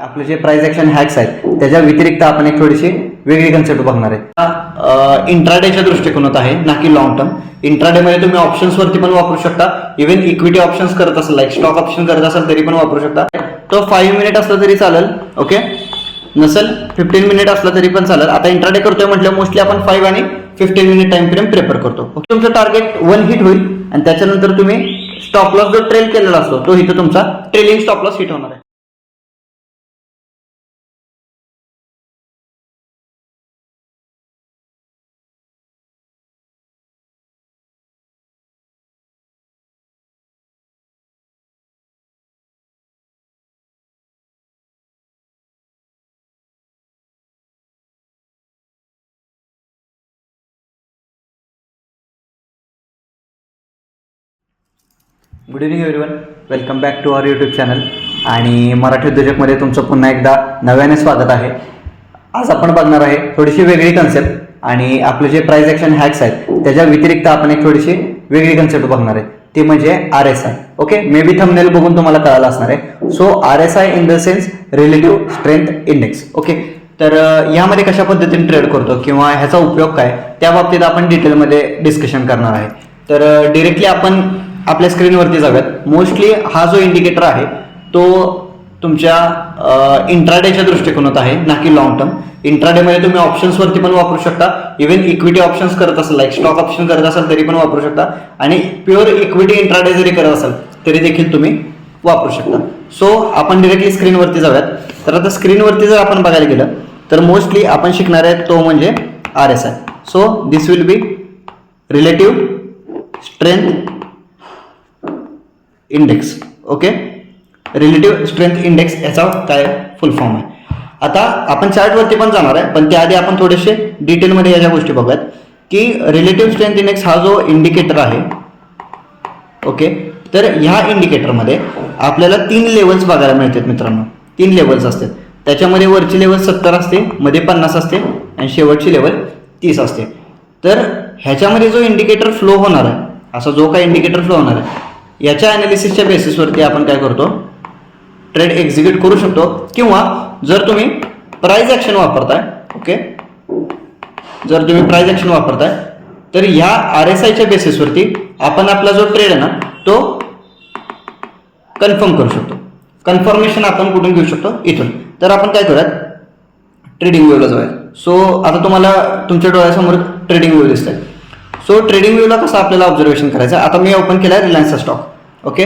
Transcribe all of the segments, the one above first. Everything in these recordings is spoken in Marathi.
आपले जे प्राइस ऍक्शन हॅक्स आहेत त्याच्या व्यतिरिक्त आपण एक थोडीशी वेगळी कन्सेप्ट बघणार आहे. इंट्राडेच्या दृष्टिकोनात आहे ना की लॉंग टर्म. इंट्राडेमध्ये तुम्ही ऑप्शन्स वरती पण वापरू शकता, इव्हन इक्विटी ऑप्शन्स करत असाल, लाईक स्टॉक ऑप्शन करत असाल तरी पण वापरू शकता. तो 5 मिनिट असला तरी चालेल, ओके, नसेल 15 मिनिट असला तरी पण चालेल. आता इंट्राडे करतोय म्हटलं मोस्टली आपण 5 आणि 15 मिनिट टाइम फ्रेम प्रेफर करतो. तुमचं टार्गेट 1 हिट होईल आणि त्याच्यानंतर तुम्ही स्टॉप लॉस जो ट्रेल केलेला असतो तो इथं तुमचा ट्रेलिंग स्टॉप लॉस हिट होणार आहे. Good evening everyone, welcome back to our YouTube channel आणि मराठी उद्योजकमध्ये तुमचं पुन्हा एकदा नव्याने स्वागत आहे. आज आपण बघणार आहे थोडीशी वेगळी कन्सेप्ट आणि आपले जे प्राइस ॲक्शन हॅक्स आहेत त्याच्या व्यतिरिक्त आपण एक थोडीशी वेगळी कन्सेप्ट बघणार आहे, ती म्हणजे RSI. Okay, may be thumbnail बघून तुम्हाला कळालं असणार आहे. So RSI in the sense relative strength index. Okay, तर यामध्ये कशा पद्धतीने ट्रेड करतो किंवा ह्याचा उपयोग काय त्या बाबतीत आपण डिटेलमध्ये डिस्कशन करणार आहे. तर डिरेक्टली आपण आपल्या स्क्रीनवरती जाऊयात. मोस्टली हा जो इंडिकेटर आहे तो तुमच्या इंट्राडेच्या दृष्टिकोनात आहे ना की लॉंग टर्म. इंट्राडेमध्ये तुम्ही ऑप्शन्सवरती पण वापरू शकता, इव्हन इक्विटी ऑप्शन्स करत असाल, लाईक स्टॉक ऑप्शन करत असाल तरी पण वापरू शकता आणि प्युअर इक्विटी इंट्राडे जरी करत असाल तरी देखील तुम्ही वापरू शकता. सो आपण डिरेक्टली स्क्रीनवरती जाऊयात. तर आता स्क्रीनवरती जर आपण बघायला गेलं तर मोस्टली आपण शिकणार आहे तो म्हणजे RSI. So this will be relative strength index. Okay, relative strength index याचा काय फुल फॉर्म आहे. आता आपण चार्टवरती पण जाणार आहे, पण त्याआधी आपण थोडेसे डिटेलमध्ये याच्या गोष्टी बघूयात की रिलेटिव्ह स्ट्रेंथ इंडेक्स हा जो इंडिकेटर आहे, ओके, तर ह्या इंडिकेटरमध्ये आपल्याला 3 लेवल्स बघायला मिळतात मित्रांनो. 3 लेवल्स असतात. त्याच्यामध्ये वरची लेवल 70 असते, मध्ये 50 असते आणि शेवटची लेवल 30 असते. तर ह्याच्यामध्ये जो इंडिकेटर फ्लो होणार आहे, असा जो काही इंडिकेटर फ्लो होणार आहे याच्या अनालिसिसच्या बेसिसवरती आपण काय करतो, ट्रेड एक्झिक्यूट करू शकतो. किंवा जर तुम्ही प्राइस ॲक्शन वापरताय, ओके, जर तुम्ही प्राइस ॲक्शन वापरताय तर ह्या RSIच्या बेसिसवरती आपण आपला जो ट्रेड आहे ना तो कन्फर्म करू शकतो. कन्फर्मेशन आपण कुठून घेऊ शकतो, इथून. तर आपण काय करूयात, ट्रेडिंग व्ह्यूला जाऊयात. सो आता तुम्हाला तुमच्या डोळ्यासमोर ट्रेडिंग व्ह्यू दिसतंय. सो ट्रेडिंग व्ह्यूला कसं आपल्याला ऑब्झर्वेशन करायचं. आता मी ओपन केला आहे रिलायन्सचा स्टॉक. ओके,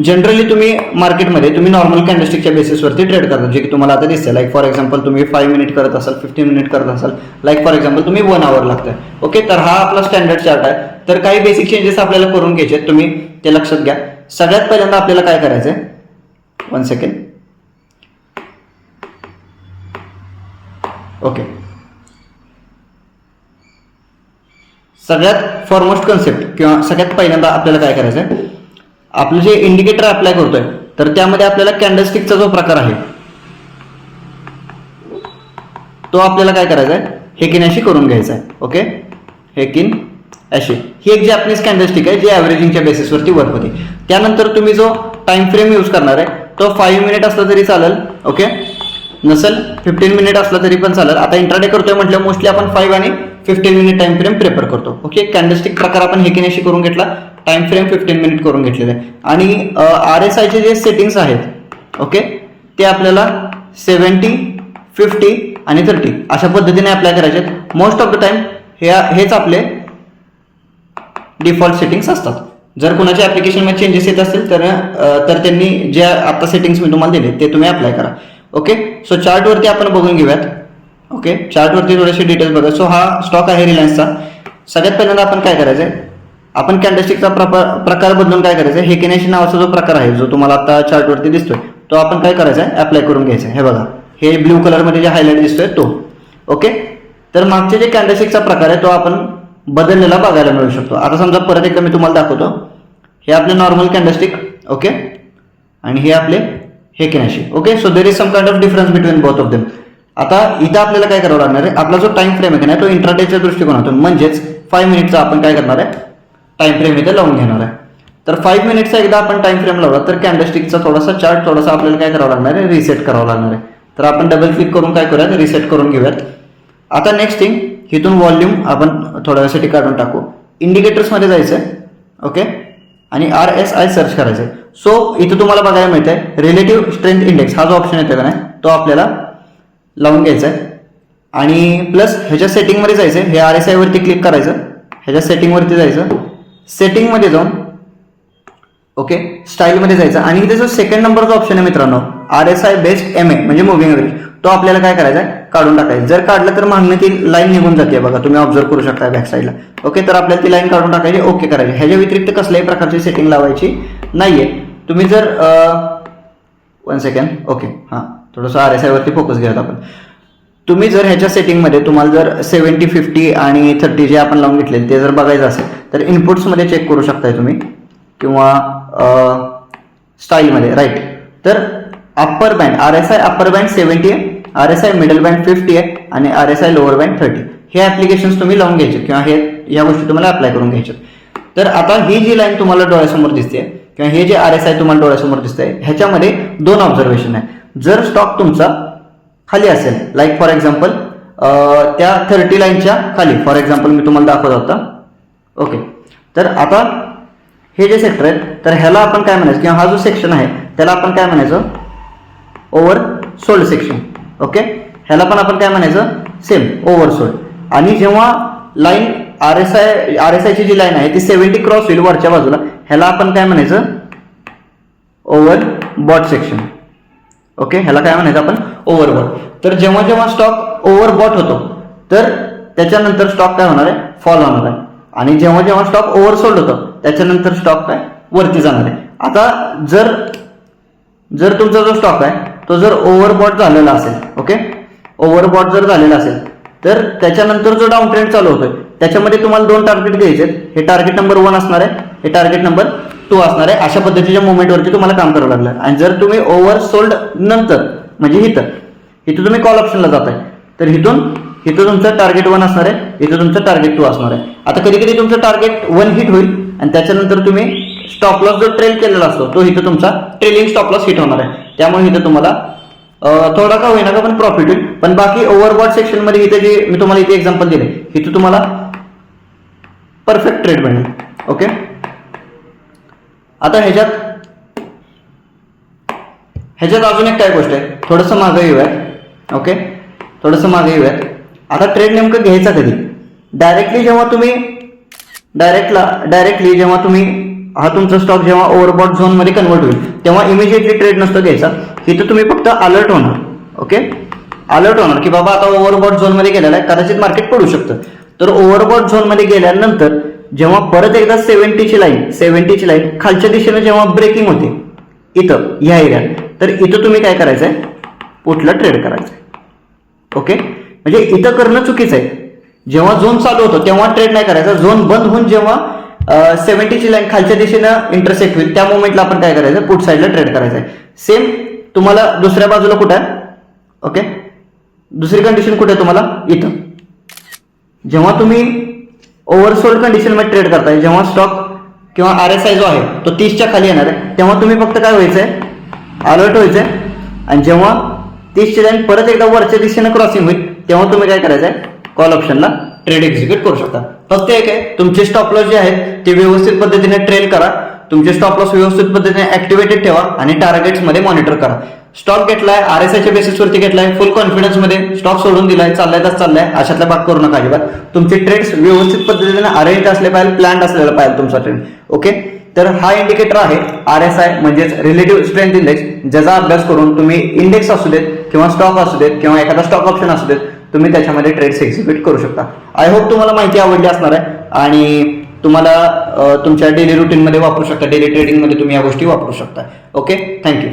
जनरली तुम्ही मार्केटमध्ये तुम्ही नॉर्मल कॅन्डलस्टिकच्या बेसिसवरती ट्रेड करता, जे की तुम्हाला आता दिसते. लाईक फॉर एक्झाम्पल तुम्ही 5 मिनिट करत असाल, 15 मिनिट करत असाल, लाईक फॉर एक्झाम्पल तुम्ही 1 आवर लागतंय. ओके, तर हा आपला स्टँडर्ड चार्ट आहे. तर काही बेसिक चेंजेस आपल्याला करून घ्यायचे आहेत, तुम्ही ते लक्षात घ्या. सगळ्यात पहिल्यांदा आपल्याला काय करायचं आहे, 1 सेकंड. ओके, सगळ्यात फॉरमोस्ट कन्सेप्ट किंवा सगळ्यात पहिल्यांदा आपल्याला काय करायचं आहे, आपलं जे इंडिकेटर अप्लाय करतोय तर त्यामध्ये आपल्याला कॅन्डलस्टिकचा जो प्रकार आहे तो आपल्याला काय करायचा आहे, हेकिन ॲशी करून घ्यायचा आहे. ओके, हेकिन ॲशी ही एक जॅपनीज कॅन्डलस्टिक आहे जी ॲव्हरेजिंगच्या बेसिसवरती वर्क होते. त्यानंतर तुम्ही जो टाइम फ्रेम यूज करणार आहे तो 5 मिनिट असला तरी चालेल, ओके, नसेल 15 मिनिट असला तरी पण चालेल. आता इंट्राडे करतोय म्हटलं मोस्टली आपण 5 आणि 15 मिनिट टाइम फ्रेम प्रेफर करतो. ओके, कॅन्डलस्टिक प्रकार आपण हेकिन ॲशी करून घेतला, टाइम फ्रेम 15 मिनिट करून घेतलेले आहे. आणि RSIचे जे सेटिंग्स आहेत, ओके, ते आपल्याला 70, 50 आणि 30 अशा पद्धतीने अप्लाय करायचे. मोस्ट ऑफ द टाइम हेच आपले डिफॉल्ट सेटिंग्स असतात. जर कोणाच्या ॲप्लिकेशनमध्ये चेंजेस येत असतील तर त्यांनी ज्या आता सेटिंग्स मी तुम्हाला दिले ते तुम्ही अप्लाय करा. ओके, सो चार्टवरती आपण बघून घेऊयात. ओके, चार्टवरती थोडेसे डिटेल्स बघा. सो हा स्टॉक आहे रिलायन्सचा. सगळ्यात पहिल्यांदा आपण काय करायचं आहे, आपण कॅन्डलस्टिकचा प्रकार बदलून काय करायचं आहे, हेकिन ॲशी नावाचा जो प्रकार आहे जो तुम्हाला आता चार्टवरती दिसतोय तो आपण काय करायचा आहे, अप्लाय करून घ्यायचा आहे. हे बघा, हे ब्ल्यू कलरमध्ये जे हायलाइट दिसतोय तो. ओके, तर मागचे जे कॅन्डलस्टिकचा प्रकार आहे तो आपण बदललेला बघायला मिळू शकतो. आता समजा परत एकदा मी तुम्हाला दाखवतो. हे आपले नॉर्मल कॅन्डलस्टिक, ओके, आणि हे आपले हेकिन ॲशी. Okay, so there is some kind of difference between both of them. आता इथं आपल्याला काय करावं लागणार आहे, आपला जो टाइम फ्रेम आहे ना तो इंट्राडेच्या दृष्टिकोनातून म्हणजेच 5 मिनिटचा आपण काय करणार आहे, टाइम फ्रेम इथे लावून घेणार आहे. तर 5 मिनिटचा एकदा आपण टाइम फ्रेम लावला तर कॅन्डलस्टिकचा थोडासा चार्ट थोडासा आपल्याला काय करावं लागणार आहे, रिसेट करावं लागणार आहे. तर आपण डबल क्लिक करून काय करूयात, रिसेट करून घेऊयात. आता नेक्स्ट थिंग, इथून व्हॉल्यूम आपण थोड्या वेळासाठी काढून टाकू. इंडिकेटर्समध्ये जायचं आहे, ओके, आणि RSI सर्च करायचं आहे. सो इथं तुम्हाला बघायला मिळतंय रिलेटिव्ह स्ट्रेंथ इंडेक्स हा जो ऑप्शन येतो का नाही, तो आपल्याला लावून घ्यायचा आहे. आणि प्लस ह्याच्या सेटिंगमध्ये जायचं आहे, हे RSI वरती क्लिक करायचं, ह्याच्या सेटिंगवरती जायचं, सेटिंगमध्ये जाऊन ओके स्टाईलमध्ये जायचं आणि इथे जो सेकंड नंबरचा ऑप्शन आहे मित्रांनो, RSI बेस्ड MA म्हणजे मुव्हिंग एव्हरेज, तो आपल्याला काय करायचा आहे, काढून टाकायचं. जर काढलं तर मागणं ती लाईन निघून जाते बघा, तुम्ही ऑब्झर्व करू शकता बॅक साईडला. ओके, तर आपल्याला ती लाईन काढून टाकायची, ओके करायची. ह्याच्या व्यतिरिक्त कसल्याही प्रकारची सेटिंग लावायची नाहीये. तुम्ही जर 1 सेकंड, ओके, हां, थोडंसं RSI वरती फोकस घेऊयात आपण. तुम्ही जर ह्याच्या सेटिंगमध्ये तुम्हाला जर 70, 50 आणि 30 जे आपण लावून घेतले ते जर बघायचं असेल तर इनपुट्समध्ये चेक करू शकताय तुम्ही, किंवा स्टाईलमध्ये, राईट. तर upper band RSI upper band 70 आहे, RSI मिडल बँड 50 आहे आणि RSI लोअर बँड 30. हे ऍप्लिकेशन्स तुम्ही लावून घ्यायचे किंवा या गोष्टी तुम्हाला अप्लाय करून घ्यायच्या. तर आता ही जी लाईन तुम्हाला डोळ्यासमोर दिसते किंवा हे जे RSI तुम्हाला डोळ्यासमोर दिसतंय, ह्याच्यामध्ये 2 ऑब्झर्वेशन आहे. जर स्टॉक तुमचा खाली असेल, लाईक फॉर एक्झाम्पल त्या 30 लाईनच्या खाली, फॉर एक्झाम्पल मी तुम्हाला दाखवत होता, ओके, तर आता हे जे सेक्टर आहे तर ह्याला आपण काय म्हणायचं, किंवा हा जो सेक्शन आहे त्याला आपण काय म्हणायचं, ओव्हर सोल्ड सेक्शन. ओके, ह्याला पण आपण काय म्हणायचं, सेम ओव्हर सोल्ड. आणि जेव्हा लाईन RSI ची जी लाईन आहे ती 70 क्रॉस होईल वरच्या बाजूला, ह्याला आपण काय म्हणायचं, ओव्हर बॉट सेक्शन. ओके, ह्याला काय म्हणायचं आपण, ओव्हर बॉट. तर जेव्हा जेव्हा स्टॉक ओव्हर बॉट होतो तर त्याच्यानंतर स्टॉक काय होणार आहे, फॉल होणार आहे. आणि जेव्हा जेव्हा स्टॉक ओव्हर सोल्ड होतो त्याच्यानंतर स्टॉक काय वरती जाणार आहे. आता जर तुमचा जो स्टॉक आहे तो जर ओव्हरबॉट झालेला असेल, ओके, ओव्हरबॉट जर झालेला असेल तर त्याच्यानंतर जो डाऊन ट्रेंड चालू होतोय त्याच्यामध्ये तुम्हाला 2 टार्गेट घ्यायचे आहेत. हे टार्गेट नंबर 1 असणार आहे, हे टार्गेट नंबर 2 असणार आहे. अशा पद्धतीच्या मुवमेंटवरती तुम्हाला काम करावं लागलं. आणि जर तुम्ही ओव्हर सोल्ड नंतर म्हणजे इथं तुम्ही कॉल ऑप्शनला जाताय तर इथं तुमचं टार्गेट 1 असणार आहे, इथं तुमचं टार्गेट 2 असणार आहे. आता कधी कधी तुमचं टार्गेट 1 हिट होईल आणि त्याच्यानंतर तुम्ही स्टॉप लॉस जो ट्रेल केलेला असतो तो इथं तुमचा ट्रेलिंग स्टॉप लॉस हिट होणार आहे. त्यामुळे इथं तुम्हाला थोडा का होईना का पण प्रॉफिट होईल. पण बाकी ओव्हरबॉट सेक्शन मध्ये इथे जे मी तुम्हाला इथे एक्झाम्पल दिले, इथं तुम्हाला परफेक्ट ट्रेड मिळेल. ओके, आता ह्याच्यात अजून एक काय गोष्ट आहे, थोडंसं मागे येऊयात. ओके, थोडंसं मागे येऊयात. आता ट्रेड नेमकं घ्यायचा कधी, डायरेक्टली जेव्हा तुम्ही हा तुमचा स्टॉक जेव्हा ओव्हरबॉट झोन मध्ये कन्वर्ट होईल तेव्हा इमिजिएटली ट्रेड नसतो घ्यायचा. इथं तुम्ही फक्त अलर्ट होणार. ओके, अलर्ट होणार की बाबा आता ओव्हरबॉट झोन मध्ये गेलेला आहे, कदाचित मार्केट पडू शकतं. तर ओव्हरबॉट झोन मध्ये गेल्यानंतर जेव्हा परत एकदा 70ची लाईन खालच्या दिशेने जेव्हा ब्रेकिंग होते इथं ह्या एरियात, तर इथं तुम्ही काय करायचंय, पुटला ट्रेड करायचंय. ओके, म्हणजे इथं करणं चुकीचं आहे. जेव्हा झोन चालू होतो तेव्हा ट्रेड नाही करायचा. झोन बंद होऊन जेव्हा 70ची लाईन खालच्या दिशेनं इंटरसेक्ट होईल त्या मोमेंटला आपण काय करायचं, पुट साईडला ट्रेड करायचंय. सेम तुम्हाला दुसऱ्या बाजूला कुठे आहे, ओके, दुसरी कंडिशन कुठे आहे तुम्हाला, इथं जेव्हा तुम्ही ओव्हरसोल्ड कंडिशन मध्ये ट्रेड करताय, जेव्हा स्टॉक किंवा RSI जो आहे तो 30च्या खाली येणार आहे तेव्हा तुम्ही फक्त काय व्हायचंय, अलर्ट व्हायचंय. आणि जेव्हा 30ची लाईन परत एकदा वरच्या दिशेनं क्रॉसिंग होईल तेव्हा तुम्ही काय करायचंय, कॉल ऑप्शनला ट्रेड एक्झिक्यूट करू शकता. फक्त एक आहे, तुमचे स्टॉप लॉस जे आहेत ते व्यवस्थित पद्धतीने ट्रेल करा, तुमचे स्टॉप लॉस व्यवस्थित पद्धतीने ऍक्टिव्हेटेड ठेवा आणि टार्गेट्स मध्ये मॉनिटर करा. स्टॉक घेतलाय RSIच्या बेसिसवरती घेतलाय, फुल कॉन्फिडन्स मध्ये स्टॉक सोडून दिलाय, चाललाय अशातला भाग करू नका अजिबात. तुमचे ट्रेड्स व्यवस्थित पद्धतीने अरेंज असले पाहिजे, प्लॅन्ड असलेला पाहिजे तुमचा ट्रेड. ओके, तर हा इंडिकेटर आहे RSI म्हणजेच रिलेटिव्ह स्ट्रेंथ इंडेक्स, ज्याचा अभ्यास करून तुम्ही इंडेक्स असू देत किंवा स्टॉक असू देत किंवा एखादा स्टॉक ऑप्शन असू देत तुम्ही त्याच्यामध्ये ट्रेड्स एक्झिक्यूट करू शकता. आय होप तुम्हाला माहिती आवडली असणार आहे आणि तुम्हाला तुमच्या डेली रुटीनमध्ये वापरू शकता, डेली ट्रेडिंगमध्ये तुम्ही या गोष्टी वापरू शकता. Okay, thank you.